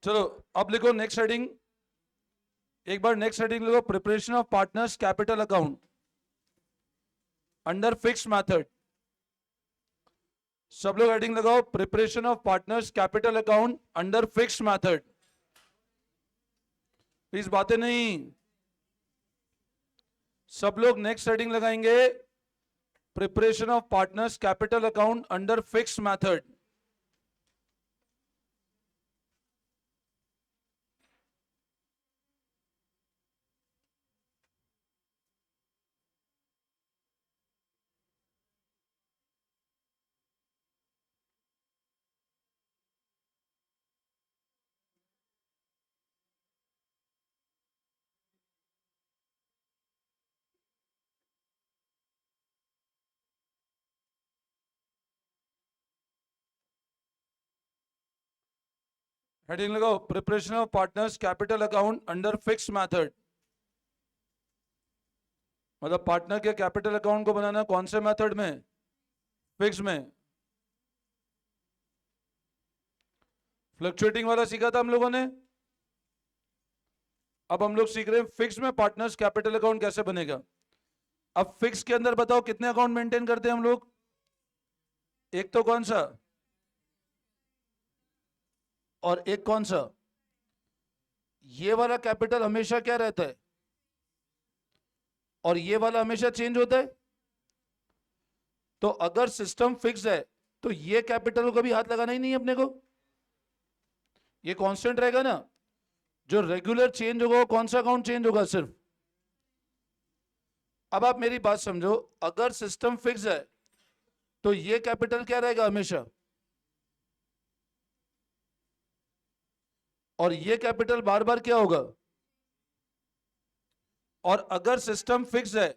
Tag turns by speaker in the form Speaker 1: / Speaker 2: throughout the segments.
Speaker 1: चलो अब लिखो नेक्स्ट हेडिंग, एक बार नेक्स्ट हेडिंग लिखो, preparation of partners capital account under fixed method. सब लोग हेडिंग लगाओ, preparation of partners capital account under fixed method. Please बातें नहीं, सब लोग नेक्स्ट हेडिंग लगाएंगे, preparation of partners capital account under fixed method. Heading लगाओ, preparation of partners capital account under fixed method. मतलब पार्टनर के कैपिटल अकाउंट को बनाना कौन से मेथड में? फिक्स में। फ्लक्चुएटिंग वाला सीखा था हम लोगों ने, अब हम लोग सीख रहे हैं फिक्स में पार्टनर्स कैपिटल अकाउंट कैसे बनेगा। अब फिक्स के अंदर बताओ कितने अकाउंट मेंटेन करते हैं हम लोग? एक तो कौन सा और एक कौन सा? ये वाला कैपिटल हमेशा क्या रहता है और ये वाला हमेशा चेंज होता है। तो अगर सिस्टम फिक्स है तो ये कैपिटल को कभी हाथ लगाना ही नहीं है अपने को, ये कांस्टेंट रहेगा ना। जो रेगुलर चेंज होगा वो कौन सा अकाउंट चेंज होगा? सिर्फ। अब आप मेरी बात समझो, अगर सिस्टम फिक्स है तो ये कैपिटल क्या रहेगा हमेशा, और ये कैपिटल बार बार क्या होगा। और अगर सिस्टम फिक्स है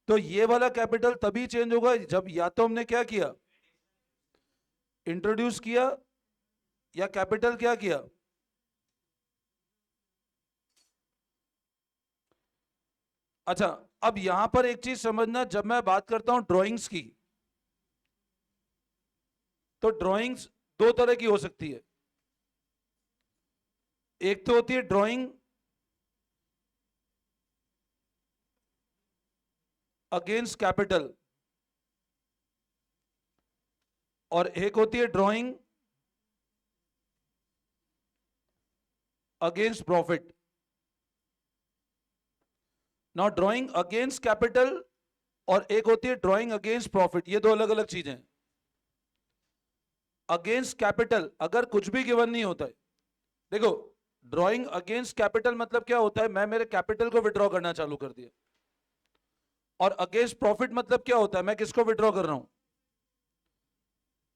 Speaker 1: तो ये वाला कैपिटल तभी चेंज होगा जब या तो हमने क्या किया, इंट्रोड्यूस किया, या कैपिटल क्या किया। अच्छा, अब यहां पर एक चीज समझना, जब मैं बात करता हूं ड्राइंग्स की, तो ड्राइंग्स दो तरह की हो सकती है। एक तो होती है ड्राइंग अगेंस्ट कैपिटल, और एक होती है drawing against profit. Now drawing against capital और एक होती है ड्राइंग अगेंस्ट प्रॉफिट, ये दो अलग अलग चीजें हैं। अगेंस्ट कैपिटल अगर कुछ भी गिवन नहीं होता है, देखो ड्राइंग अगेंस्ट कैपिटल मतलब क्या होता है, मैं मेरे कैपिटल को विड्रॉ करना चालू कर दिया। और अगेंस्ट प्रॉफिट मतलब क्या होता है, मैं किसको विड्रॉ कर रहा हूं।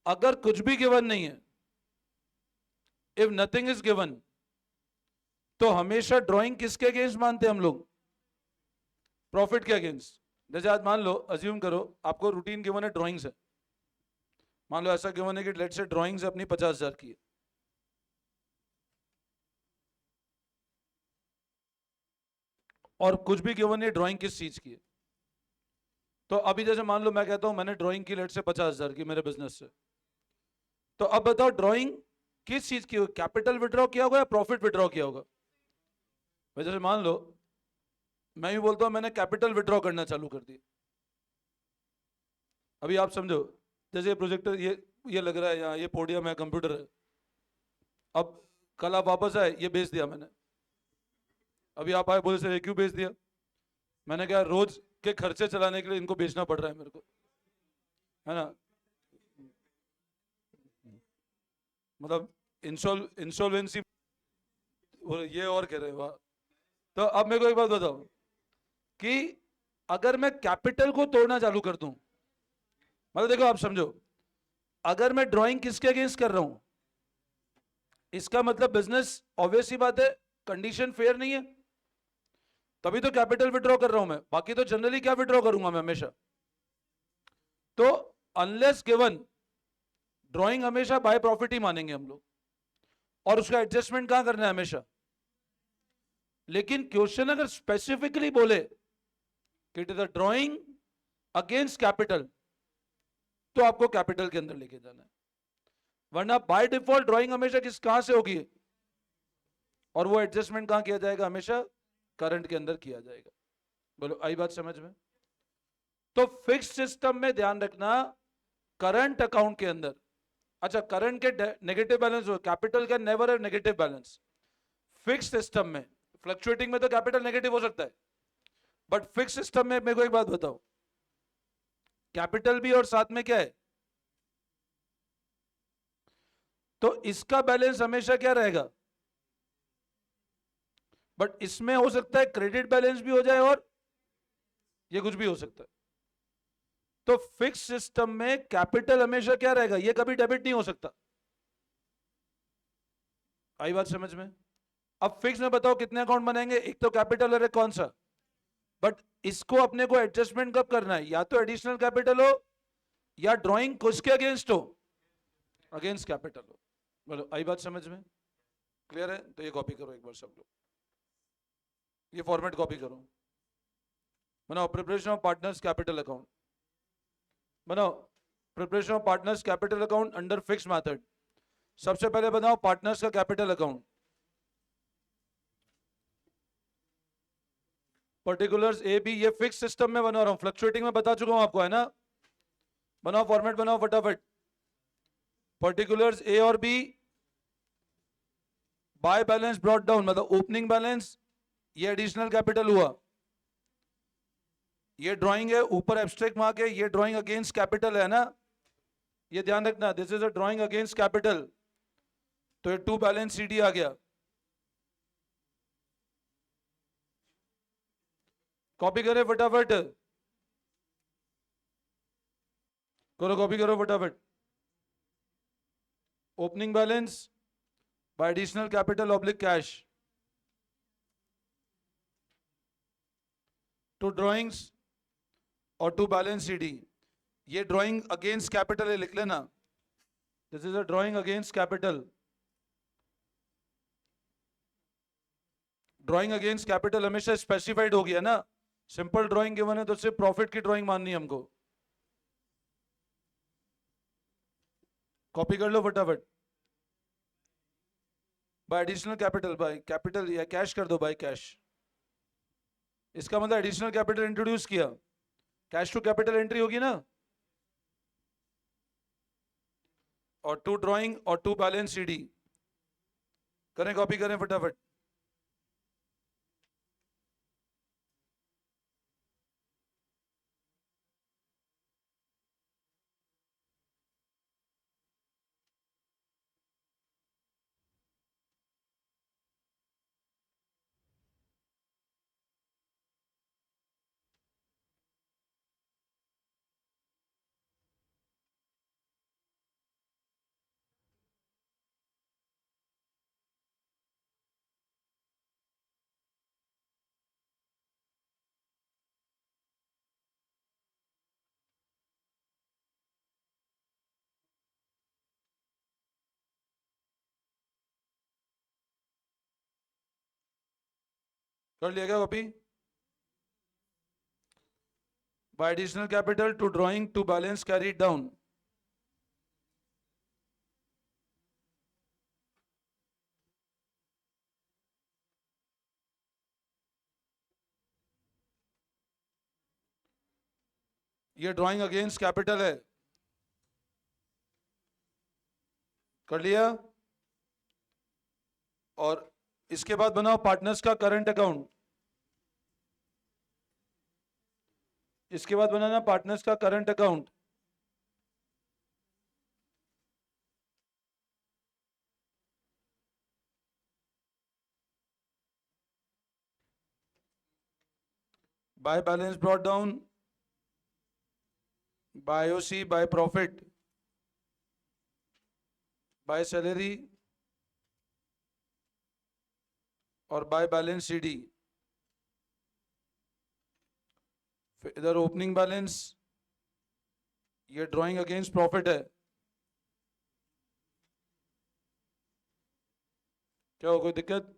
Speaker 1: अगर कुछ भी गिवन नहीं है, इफ नथिंग इज गिवन, तो हमेशा ड्राइंग किसके अगेंस्ट मानते हैं हम लोग? प्रॉफिट के अगेंस्ट। जैसे आज मान लो, अज्यूम करो आपको रूटीन गिवन है ड्राइंग्स है, मान लो ऐसा गिवन है कि लेट से ड्राइंग्स अपनी 50,000 की है, और कुछ भी गिवन है ड्राइंग किस चीज की है। तो अभी जैसे मान लो मैं कहता हूं मैंने ड्राइंग की लेट से 50,000 की मेरे बिजनेस से, तो अब बताओ ड्राइंग किस चीज की होगी, कैपिटल विड्रॉ किया होगा या प्रॉफिट विड्रॉ किया होगा। भाई जैसे मान लो मैं भी बोलता हूं मैंने कैपिटल विड्रॉ करना चालू कर दिया। अभी आप समझो, जैसे ये प्रोजेक्टर, ये लग रहा है यहाँ, ये पोडियम है, कंप्यूटर है। अब कल आप वापस आए, ये बेच दिया मैंने। अभी आप आए, बोले सर ये क्यों बेच दिया? मैंने कहा रोज के खर्चे चलाने के लिए इनको बेचना पड़ रहा है मेरे को, है ना। मतलब इंसॉल्वेंसी, ये और कह रहे हैं, वाह। तो अब मेरे को एक बात बताओ कि अगर मैं कैपिटल को तोड़ना चालू कर दूं, मतलब देखो आप समझो, अगर मैं ड्राइंग किसके अगेंस्ट कर रहा हूं, इसका मतलब बिजनेस ऑब्वियस ही बात है कंडीशन फेयर नहीं है, तभी तो कैपिटल विड्रॉ कर रहा हूं मैं। बाकी तो जनरली क्या विड्रॉ करूंगा मैं हमेशा। तो अनलेस गिवन, ड्राइंग हमेशा बाय प्रॉफिट ही मानेंगे हम लोग, और उसका एडजस्टमेंट कहां करना है हमेशा। लेकिन क्वेश्चन अगर स्पेसिफिकली बोले कि it is a drawing against capital, तो आपको कैपिटल के अंदर लेके जाना है, वरना बाय डिफॉल्ट ड्राइंग हमेशा किस कहां से होगी, और वो एडजस्टमेंट कहाँ किया जाएगा? हमेशा करंट के अंदर किया जाएगा। बोलो, आई बात समझ में? तो फिक्स सिस्टम में ध्यान रखना, करंट अकाउंट के अंदर, अच्छा करंट के नेगेटिव बैलेंस हो, capital can never have negative balance. Fix system में, फ्लक्चुएटिंग में तो कैपिटल नेगेटिव हो सकता है, बट फिक्स सिस्टम में मेरे को एक बात बताओ, कैपिटल भी और साथ में क्या है? तो इसका बैलेंस हमेशा क्या रहेगा? बट इसमें हो सकता है क्रेडिट बैलेंस भी हो जाए और ये कुछ भी हो सकता है। तो फिक्स सिस्टम में कैपिटल हमेशा क्या रहेगा? ये कभी डेबिट नहीं हो सकता। आई बात समझ में? अब फिक्स में बताओ कितने अकाउंट बनेंगे? एक तो कैपिटल और एक कौन सा? बट इसको अपने को एडजस्टमेंट कब करना है? या तो एडिशनल कैपिटल हो या ड्राइंग किसके अगेंस्ट हो? अगेंस्ट कैपिटल हो। बोलो, आई बात समझ में? क्लियर है? तो ये कॉपी करो एक बार सब लोग, ये फॉर्मेट कॉपी करो। बनाओ preparation of partners capital account, बनाओ preparation of partners capital account under fix method. सबसे पहले बनाओ पार्टनर्स का capital account, particulars A B, ये फिक्स सिस्टम में बना रहा हूं, फ्लक्चुएटिंग में बता चुका हूं आपको, है ना? बनाओ फॉर्मेट, बनाओ फटाफट। पर्टिकुलर्स ए और B, by balance brought down, मतलब ओपनिंग बैलेंस, ये एडिशनल कैपिटल हुआ, ये ड्राइंग है, ऊपर एब्स्ट्रैक्ट मार्क है, ये ड्राइंग अगेंस्ट कैपिटल है ना, ये ध्यान रखना, this is a drawing against capital. तो ये टू बैलेंस सीडी आ गया। कॉपी करें फटाफट, करो कॉपी करो फटाफट। Opening balance by additional capital oblique cash, to drawings और टू बैलेंस सीडी। ये ड्राइंग अगेंस्ट कैपिटल है, लिख लेना, this is a drawing against capital. Drawing against capital हमेशा स्पेसिफाइड हो गया ना, सिंपल ड्राइंग गिवन है तो सिर्फ प्रॉफिट की ड्राइंग माननी है हमको। कॉपी कर लो फटाफट। By additional capital, by capital या कैश कर दो, बाय कैश। इसका मतलब एडिशनल कैपिटल इंट्रोड्यूस किया, कैश टू कैपिटल एंट्री होगी ना, और टू ड्राइंग और टू बैलेंस सीडी। करें, कॉपी करें फटाफट। कर लिया क्या copy? By additional capital to drawing to balance carried down, ये ड्राइंग अगेंस्ट कैपिटल है, कर लिया। और इसके बाद बनाओ पार्टनर्स का करंट अकाउंट, इसके बाद बनाना पार्टनर्स का current account. By balance brought down, by OC, by profit, by salary और बाय बैलेंस सीडी। फिर इधर ओपनिंग बैलेंस, ये ड्राइंग अगेंस्ट प्रॉफिट है। क्या हो, कोई दिक्कत?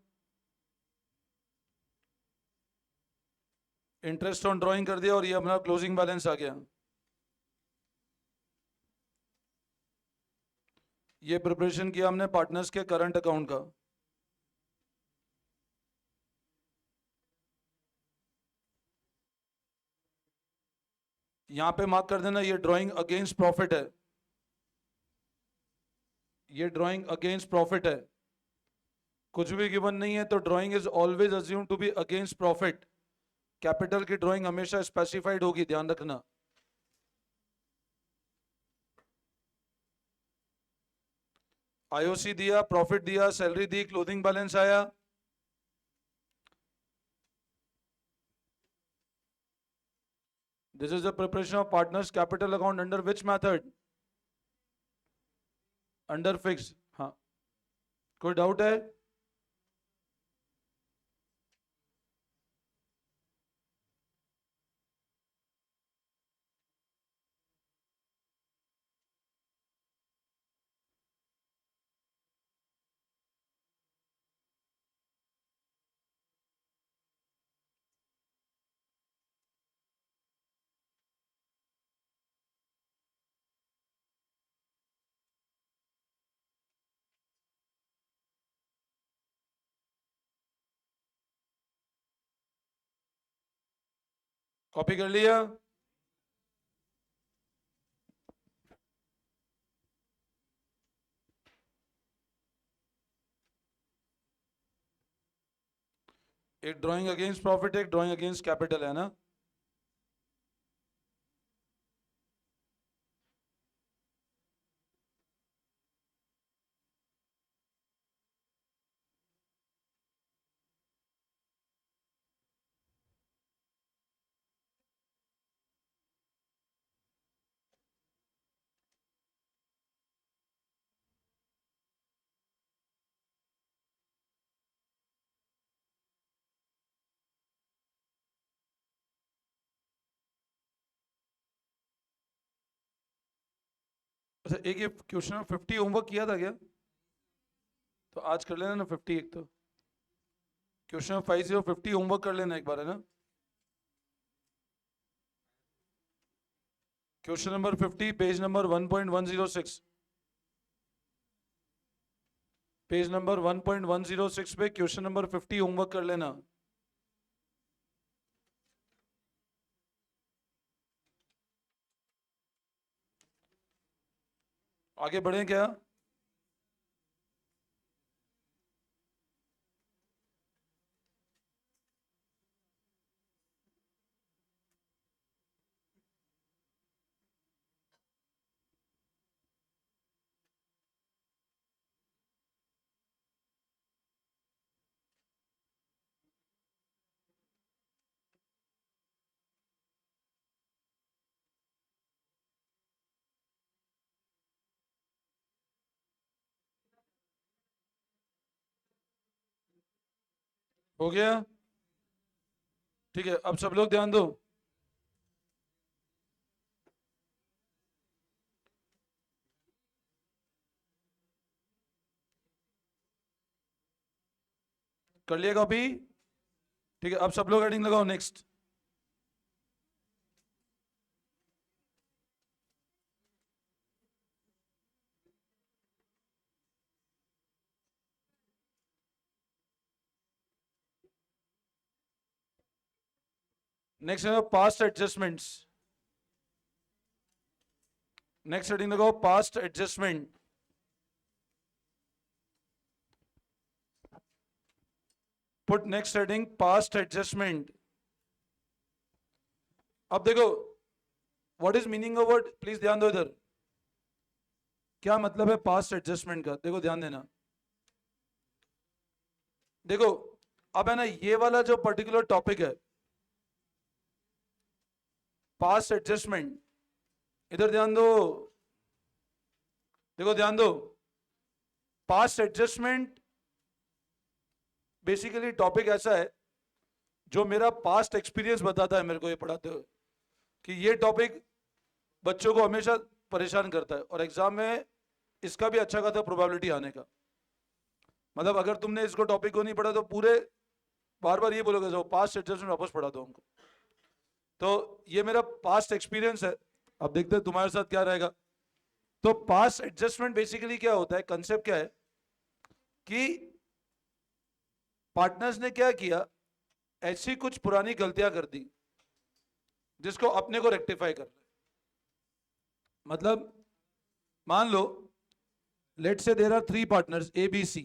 Speaker 1: इंटरेस्ट ऑन ड्राइंग कर दिया और ये अपना क्लोजिंग बैलेंस आ गया। ये प्रिपरेशन किया हमने पार्टनर्स के करंट अकाउंट का। यहां पे मार्क कर देना, ये ड्राइंग अगेंस्ट प्रॉफिट है, ये ड्राइंग अगेंस्ट प्रॉफिट है। कुछ भी गिवन नहीं है तो drawing is always assume to be against profit. Capital की ड्राइंग हमेशा स्पेसिफाइड होगी, ध्यान रखना। आईओसी दिया, प्रॉफिट दिया, सैलरी दी, क्लोथिंग बैलेंस आया। This is the preparation of partners capital account under which method? Under fix. हाँ, कोई डाउट है? कॉपी कर लिया? एक ड्राइंग अगेंस्ट प्रॉफिट, एक ड्राइंग अगेंस्ट कैपिटल है ना। अच्छा, एक ये क्वेश्चन 50 होमवर्क किया था क्या? तो आज कर लेना ना 50। एक तो क्वेश्चन 50 होमवर्क कर लेना एक बार, है ना। Question number 50, page number 1.106, page number 1.106 पे क्वेश्चन नंबर 50 होमवर्क कर लेना। आगे बढ़े क्या? हो गया? ठीक है, अब सब लोग ध्यान दो। कर लिया कॉपी? ठीक है, अब सब लोग हेडिंग लगाओ नेक्स्ट। नेक्स्ट है पास्ट एडजस्टमेंट्स। नेक्स्ट हेडिंग लगाओ past adjustment. Put next heading past adjustment. अब देखो, what is meaning of word, please ध्यान दो इधर। क्या मतलब है पास्ट एडजस्टमेंट का? देखो ध्यान देना। देखो, अब है ना, ये वाला जो पर्टिकुलर टॉपिक है पास्ट एडजस्टमेंट, इधर ध्यान दो। देखो ध्यान दो, पास्ट एडजस्टमेंट बेसिकली टॉपिक ऐसा है जो मेरा पास्ट एक्सपीरियंस बताता है मेरे को ये पढ़ाते हुए, कि ये टॉपिक बच्चों को हमेशा परेशान करता है और एग्जाम में इसका भी अच्छा खासा प्रोबेबिलिटी आने का। मतलब अगर तुमने इसको टॉपिक को नहीं पढ़ा तो पूरे बार बार ये बोलोगे जो पास्ट एडजस्टमेंट वापस पढ़ा दो हमको। तो ये मेरा पास्ट एक्सपीरियंस है, अब देखते हैं तुम्हारे साथ क्या रहेगा। तो पास्ट एडजस्टमेंट बेसिकली क्या होता है, कंसेप्ट क्या है कि पार्टनर्स ने क्या किया, ऐसी कुछ पुरानी गलतियां कर दी जिसको अपने को रेक्टिफाई करना है। मतलब मान लो let say there are 3 partners A B C.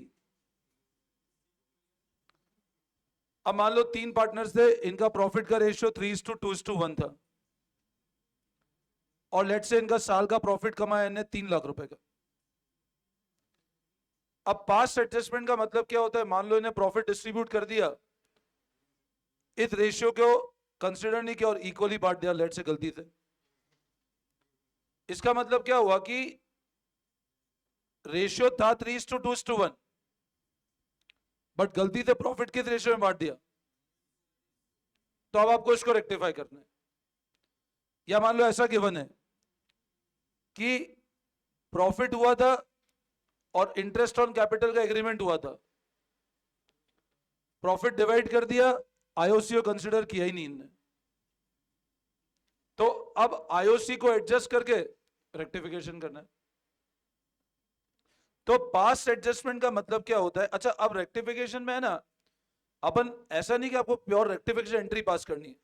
Speaker 1: अब मान लो 3 पार्टनर्स थे, इनका प्रॉफिट का रेशियो 3:2:1 था, और लेट से इनका साल का प्रॉफिट कमाया इन्हें 3 लाख रुपए का। अब पास्ट एडजस्टमेंट का मतलब क्या होता है? मान लो इन्हें प्रॉफिट डिस्ट्रीब्यूट कर दिया, इस रेशियो को कंसिडर नहीं किया और इक्वली बांट दिया, लेट से गलती से। इसका मतलब क्या हुआ कि रेशियो था 3:2:1, बट गलती से प्रॉफिट किस रेशियो में बांट दिया। तो अब आपको इसको रेक्टिफाई करना है। या मान लो ऐसा गिवन है कि प्रॉफिट हुआ था और इंटरेस्ट ऑन कैपिटल का एग्रीमेंट हुआ था, प्रॉफिट डिवाइड कर दिया, आईओसी को कंसिडर किया ही नहीं इनने। तो अब आईओसी को एडजस्ट करके रेक्टिफिकेशन करना है। तो पास्ट एडजस्टमेंट का मतलब क्या होता है? अच्छा, अब रेक्टिफिकेशन में है ना, अपन ऐसा नहीं कि आपको प्योर रेक्टिफिकेशन एंट्री पास करनी है,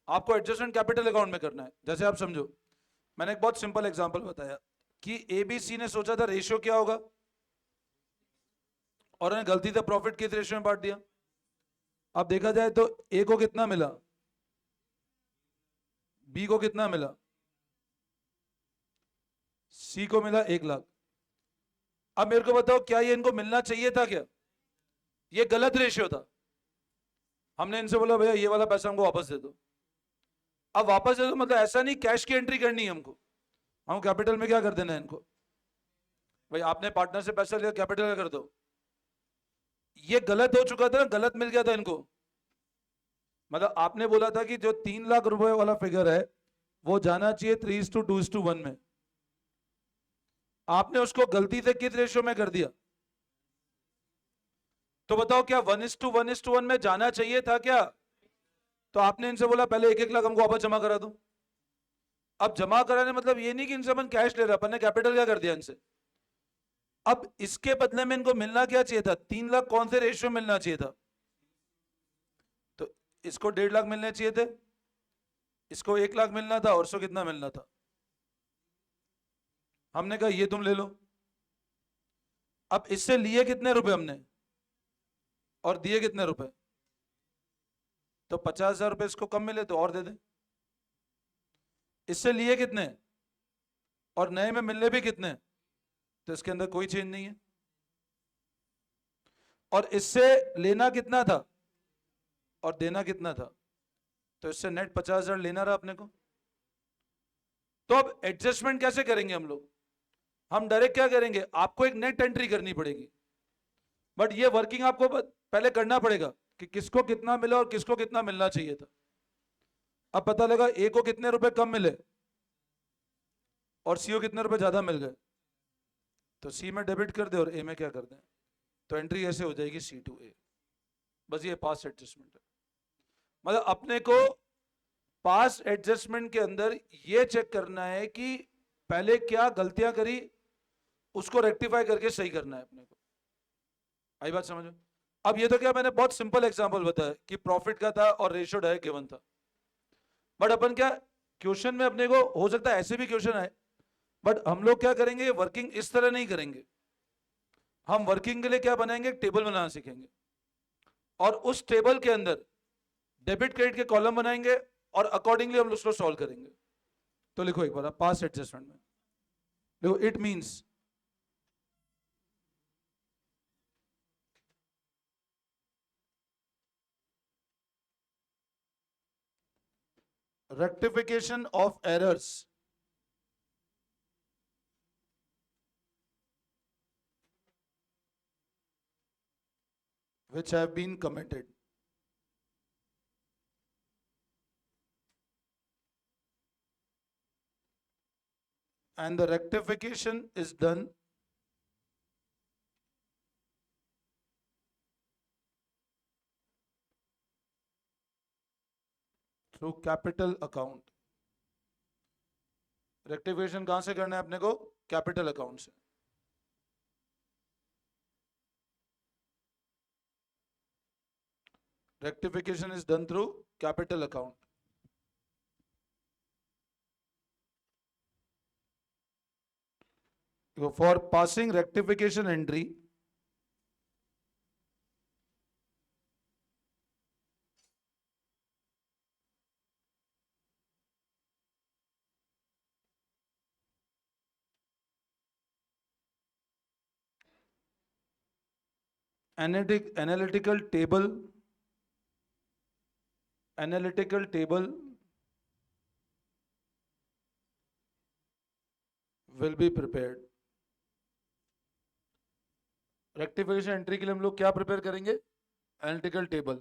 Speaker 1: आपको एडजस्टमेंट कैपिटल अकाउंट में करना है। जैसे आप समझो, मैंने एक बहुत सिंपल एग्जांपल बताया कि एबीसी ने सोचा था रेशियो क्या होगा, और उन्हें गलती से प्रॉफिट किस रेशियो में बांट दिया। अब देखा जाए तो ए को कितना मिला, बी को कितना मिला, सी को मिला 1 लाख। अब मेरे को बताओ, क्या ये इनको मिलना चाहिए था क्या? ये गलत रेशियो था। हमने इनसे बोला भैया ये वाला पैसा हमको वापस दे दो। अब वापस दे दो मतलब ऐसा नहीं कैश की एंट्री करनी है हमको, हम कैपिटल में क्या कर देना है इनको, भाई आपने पार्टनर से पैसा लिया कैपिटल में कर दो। ये गलत हो चुका था ना, गलत मिल गया था इनको। मतलब आपने बोला था कि जो 3 लाख रुपए वाला फिगर है वो जाना चाहिए 3:2:1 में, आपने उसको गलती से किस रेशियो में कर दिया। तो बताओ क्या 1:1:1 में जाना चाहिए था क्या? तो आपने इनसे बोला पहले 1-1 लाख हमको वापस जमा करा दो। अब जमा कराने मतलब ये नहीं कि इनसे अपन कैश ले रहे, अपन ने कैपिटल क्या कर दिया इनसे। अब इसके बदले में इनको मिलना क्या चाहिए था? 3 लाख कौन से रेशियो में मिलना चाहिए था? तो इसको 1.5 लाख मिलने चाहिए थे, इसको 1 लाख मिलना था, और इसको कितना मिलना था? हमने कहा ये तुम ले लो। अब इससे लिए कितने रुपए हमने और दिए कितने रुपए? तो 50,000 रुपए इसको कम मिले तो और दे दे। इससे लिए कितने और नए में मिलने भी कितने, तो इसके अंदर कोई चेंज नहीं है। और इससे लेना कितना था और देना कितना था, तो इससे नेट 50,000 लेना रहा अपने को। तो अब एडजस्टमेंट कैसे करेंगे हम लोग? हम डायरेक्ट क्या करेंगे, आपको एक नेट एंट्री करनी पड़ेगी, बट ये वर्किंग आपको पहले करना पड़ेगा कि किसको कितना मिला और किसको कितना मिलना चाहिए था। अब पता लगा ए को कितने रुपए कम मिले और सी को कितने रुपए ज्यादा मिल गए, तो सी में डेबिट कर दे और ए में क्या कर दें, तो एंट्री ऐसे हो जाएगी C/A। बस ये पास एडजस्टमेंट है। मतलब अपने को पास एडजस्टमेंट के अंदर ये चेक करना है कि पहले क्या गलतियां करी, उसको रेक्टिफाई करके सही करना है अपने को। आई बात समझ में? अब ये तो क्या मैंने बहुत सिंपल एग्जांपल बताया कि प्रॉफिट का था और रेशियो डायरेक्ट गिवन था, बट अपन क्या क्वेश्चन में अपने को हो सकता है ऐसे भी क्वेश्चन आए, बट हम लोग क्या करेंगे, वर्किंग इस तरह नहीं करेंगे। हम वर्किंग के लिए क्या बनाएंगे, टेबल बनाना सीखेंगे, और उस टेबल के अंदर डेबिट क्रेडिट के कॉलम बनाएंगे और अकॉर्डिंगली हम उसको सॉल्व करेंगे। तो लिखो एक बार पास एडजस्टमेंट में, देखो it means rectification of errors which have been committed. And the rectification is done through capital account. Rectification कहां से करना है अपने को, कैपिटल अकाउंट से। Rectification is done through capital account. For passing rectification entry analytical table will be prepared. Rectification entry के लिए हम लोग क्या प्रिपेयर करेंगे? Analytical table.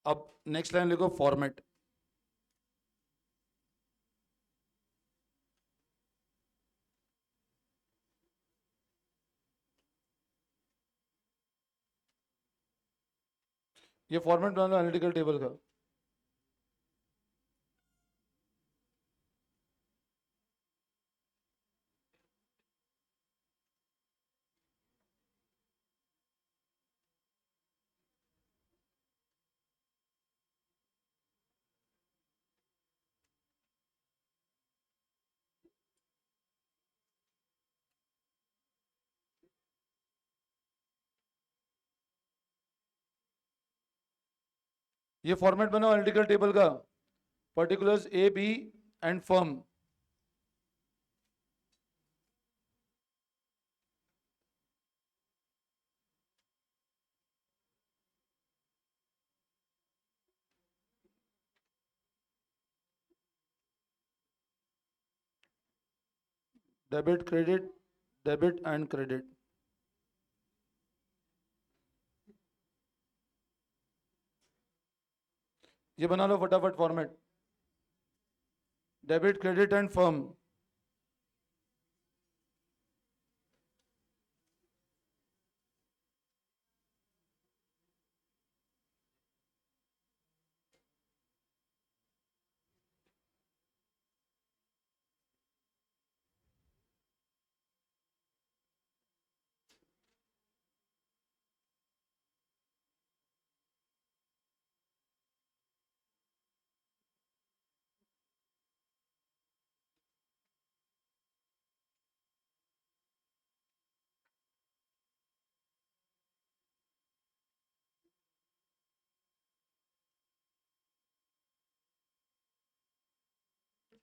Speaker 1: अब नेक्स्ट लाइन लिखो फॉर्मेट. ये फॉर्मेट बना लो एनालिटिकल टेबल का. ये फॉर्मेट बनाओ एनालिटिकल टेबल का. Particulars A B and firm. Debit credit, debit and credit. ये बना लो फटाफट format. Debit credit and firm.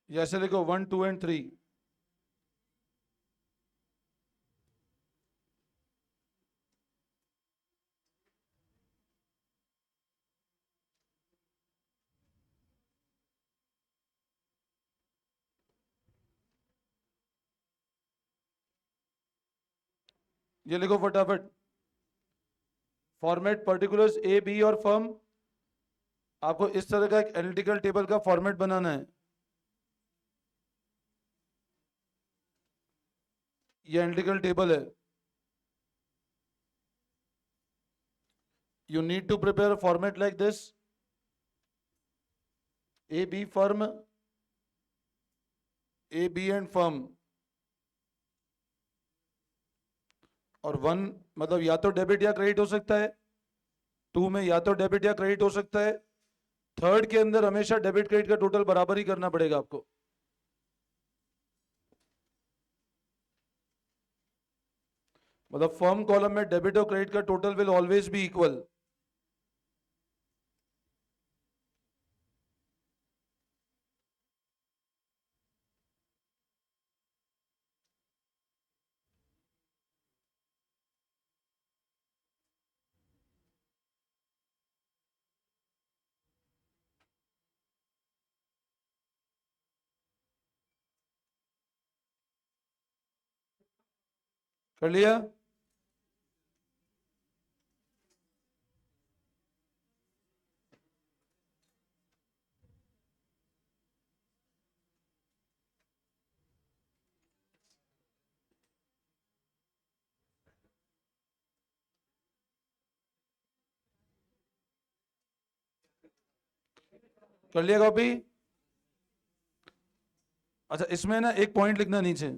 Speaker 1: ऐसे लिखो 1 2 एंड 3. ये लिखो फटाफट. फॉर्मेट पर्टिकुलर्स ए बी और फर्म. आपको इस तरह का एक एनालिटिकल टेबल का फॉर्मेट बनाना है. ये एनालिटिकल टेबल है. You need to prepare a format like this. A B firm, A B and firm. और 1 मतलब या तो डेबिट या क्रेडिट हो सकता है. 2 में या तो डेबिट या क्रेडिट हो सकता है. 3rd के अंदर हमेशा डेबिट क्रेडिट का टोटल बराबर ही करना पड़ेगा आपको. मतलब फर्म कॉलम में डेबिट और क्रेडिट का total will always be equal. कर लिया? कर लिया कॉपी? अच्छा इसमें ना एक पॉइंट लिखना नीचे.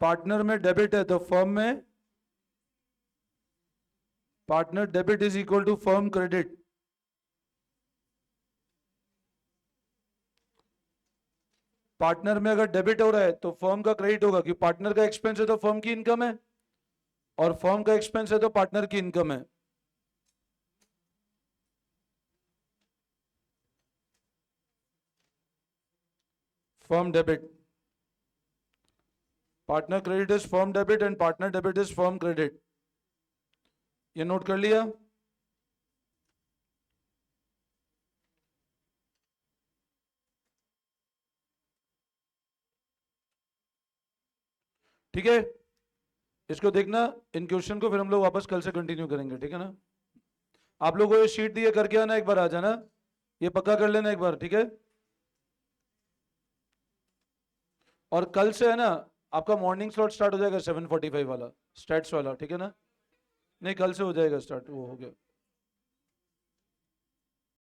Speaker 1: पार्टनर में डेबिट है तो फर्म में partner debit is equal to firm credit. Partner में अगर डेबिट हो रहा है तो फर्म का क्रेडिट होगा, कि पार्टनर का एक्सपेंस है तो फर्म की इनकम है, और फर्म का एक्सपेंस है तो पार्टनर की इनकम है। Firm debit, partner credit is firm debit and partner debit is firm credit. ये नोट कर लिया? ठीक है, इसको देखना, इन क्वेश्चन को फिर हम लोग वापस कल से कंटिन्यू करेंगे, ठीक है ना? आप लोगों को ये शीट दिए करके आना, एक बार आ जाना, ये पक्का कर लेना एक बार, ठीक है? और कल से है ना आपका मॉर्निंग स्लॉट स्टार्ट हो जाएगा 7:45 वाला, स्टैट्स वाला, ठीक है ना? नहीं, कल से हो जाएगा स्टार्ट, वो हो गया।